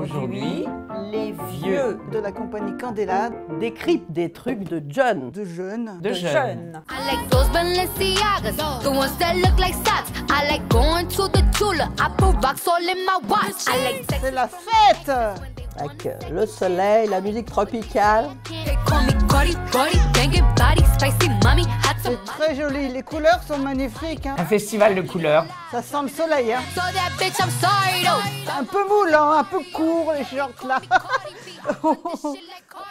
Aujourd'hui, les vieux de la compagnie Candela décryptent des trucs de jeunes. de jeunes. De jeunes. I like those Balenciagas, the ones that look like socks. I like going to the Tula. I put rocks all in my watch. I like sex. C'est la fête! Avec le soleil, la musique tropicale. They call me Cardi, Cardi, banging body, spicy mommy, hot C'est très joli, les couleurs sont magnifiques. Hein. Un festival de couleurs. Ça sent le soleil. Hein. So that bitch, I'm sorry though. Un peu moulant, un peu court les shorts là.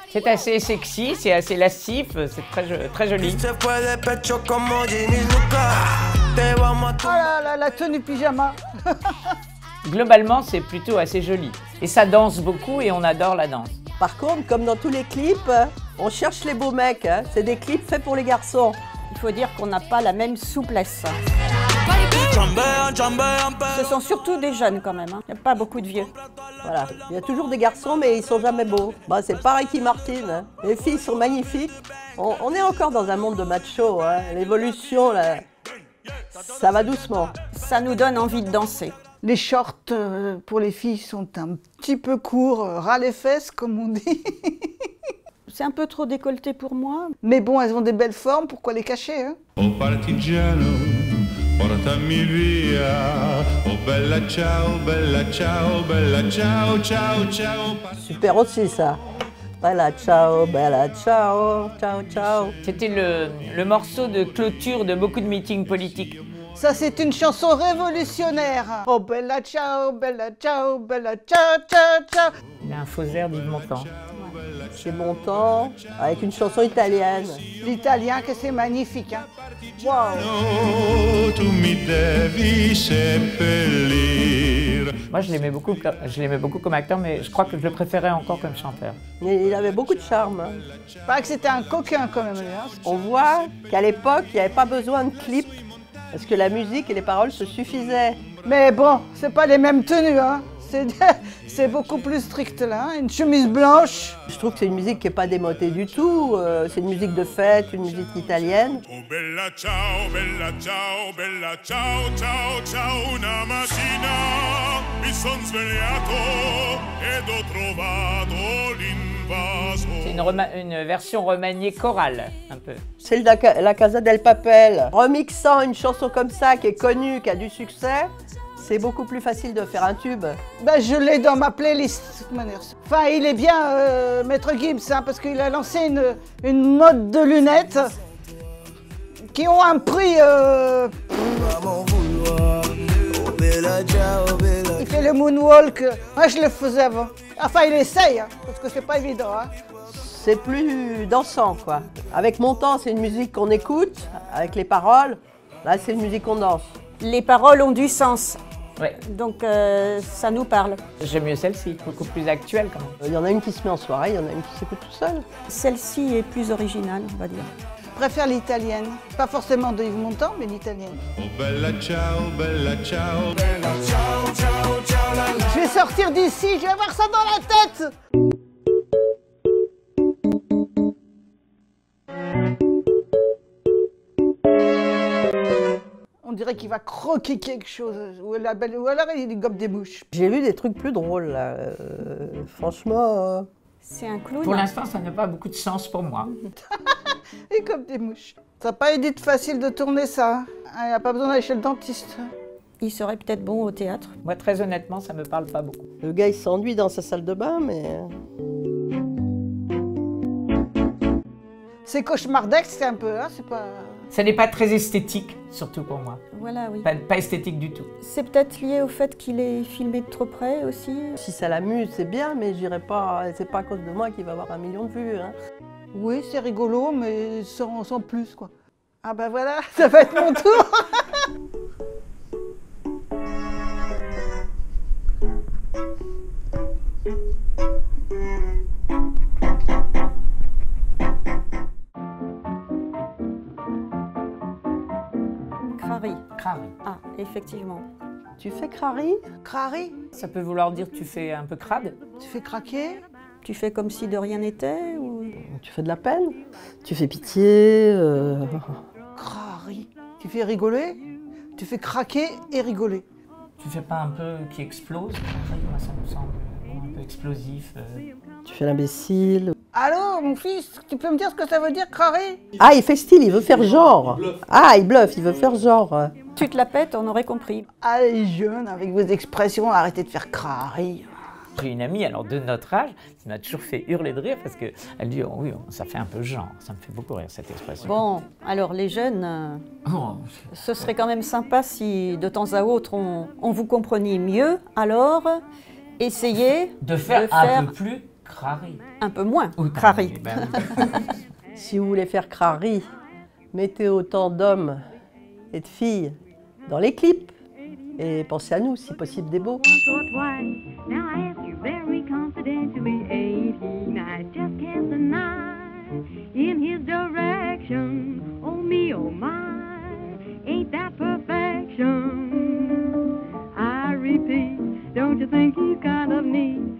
C'est assez sexy, c'est assez lascif, c'est très joli. Oh là là, la tenue pyjama. Globalement, c'est plutôt assez joli. Et ça danse beaucoup et on adore la danse. Par contre, comme dans tous les clips, on cherche les beaux mecs. Hein. C'est des clips faits pour les garçons. Il faut dire qu'on n'a pas la même souplesse. Ce sont surtout des jeunes quand même, hein. Il n'y a pas beaucoup de vieux. Voilà. Il y a toujours des garçons, mais ils sont jamais beaux. Bah, c'est pas Ricky Martin. Hein. Les filles sont magnifiques. On est encore dans un monde de macho. Hein. L'évolution, là, ça va doucement. Ça nous donne envie de danser. Les shorts pour les filles sont un petit peu courts, ras les fesses comme on dit. C'est un peu trop décolleté pour moi. Mais bon, elles ont des belles formes, pourquoi les cacher hein? Oh partigiano, portami via. Oh bella ciao, bella ciao, bella ciao, ciao, ciao. Super aussi, ça. Bella ciao, ciao, ciao. C'était le morceau de clôture de beaucoup de meetings politiques. Ça, c'est une chanson révolutionnaire. Oh bella ciao, ciao, ciao, ciao. Il a un faux air d'Yves Montand. C'est bon temps, avec une chanson italienne. L'italien, que c'est magnifique. Hein. Wow. Oh, tu mi devi seppellir. Moi, je l'aimais beaucoup comme acteur, mais je crois que je le préférais encore comme chanteur. Mais il avait beaucoup de charme. Hein. Il paraît que c'était un coquin quand même. Hein. On voit qu'à l'époque, il n'y avait pas besoin de clip, parce que la musique et les paroles se suffisaient. Mais bon, c'est pas les mêmes tenues. Hein. C'est beaucoup plus strict là. Hein. Une chemise blanche. Je trouve que c'est une musique qui n'est pas démodée du tout. C'est une musique de fête, une musique italienne. Oh bella ciao, ciao, ciao, una mattina mi son svegliato ed ho trovato l'invaso. C'est une version remaniée chorale, un peu. C'est la Casa del Papel. Remixant une chanson comme ça, qui est connue, qui a du succès, c'est beaucoup plus facile de faire un tube. Ben, je l'ai dans ma playlist, de toute manière. Enfin, il est bien, Maître Gibbs, hein, parce qu'il a lancé une mode de lunettes qui ont un prix... Il fait le moonwalk. Moi, je le faisais avant. Enfin, il essaye, hein, parce que c'est pas évident. Hein. C'est plus dansant, quoi. Avec Montand, c'est une musique qu'on écoute, avec les paroles. Là, c'est une musique qu'on danse. Les paroles ont du sens. Ouais. Donc ça nous parle. J'aime mieux celle-ci, beaucoup plus actuelle quand même. Il y en a une qui se met en soirée, il y en a une qui s'écoute tout seul. Celle-ci est plus originale, on va dire. Je préfère l'italienne. Pas forcément de Yves Montand, mais l'italienne. Oh bella ciao, ciao. Je vais sortir d'ici, je vais avoir ça dans la tête. On dirait qu'il va croquer quelque chose, ou alors il gobe des mouches. J'ai vu des trucs plus drôles, là. Franchement... C'est un clown. Pour l'instant, ça n'a pas beaucoup de sens pour moi. Il gobe des mouches. Ça n'a pas été facile de tourner ça. Il n'y a pas besoin d'aller chez le dentiste. Il serait peut-être bon au théâtre. Moi, très honnêtement, ça me parle pas beaucoup. Le gars, il s'ennuie dans sa salle de bain, mais... C'est cauchemardesque, c'est un peu, hein, c'est pas... Ça n'est pas très esthétique, surtout pour moi. Voilà, oui. Pas esthétique du tout. C'est peut-être lié au fait qu'il est filmé de trop près aussi. Si ça l'amuse, c'est bien, mais j'irai pas... C'est pas à cause de moi qu'il va avoir 1 million de vues, hein. Oui, c'est rigolo, mais sans plus, quoi. Ah ben voilà, ça va être mon tour. Crary. Crary. Ah, effectivement. Tu fais crari? Crari, Ça peut vouloir dire que tu fais un peu crade. tu fais craquer. Tu fais comme si de rien n'était ou... Tu fais de la peine? Tu fais pitié? Crari. Tu fais rigoler, tu fais craquer et rigoler. Tu fais pas un peu qui explose? Moi, ça me semble bon, un peu explosif. Tu fais l'imbécile. Allô, mon fils, tu peux me dire ce que ça veut dire, crari? Ah, il fait style, il veut faire genre. Ah, il bluffe, il veut faire genre. Tu te la pètes, on aurait compris. Allez, jeunes, avec vos expressions, arrêtez de faire crari. J'ai une amie, alors de notre âge, qui m'a toujours fait hurler de rire parce qu'elle dit oh, oui, ça fait un peu genre. Ça me fait beaucoup rire cette expression. Bon, alors les jeunes, ce serait quand même sympa si de temps à autre on vous compreniez mieux. Alors, essayez de faire un peu plus crari. Un peu moins Oui, crari. ben oui. Si vous voulez faire crari, mettez autant d'hommes et de filles dans les clips. Et pensez à nous, si possible des beaux. Once or twice. Now I ask you very confidentially, ain't he nice? Just cast an eye in his direction. Oh me, oh my, ain't that perfection? I repeat, don't you think he's kind of neat?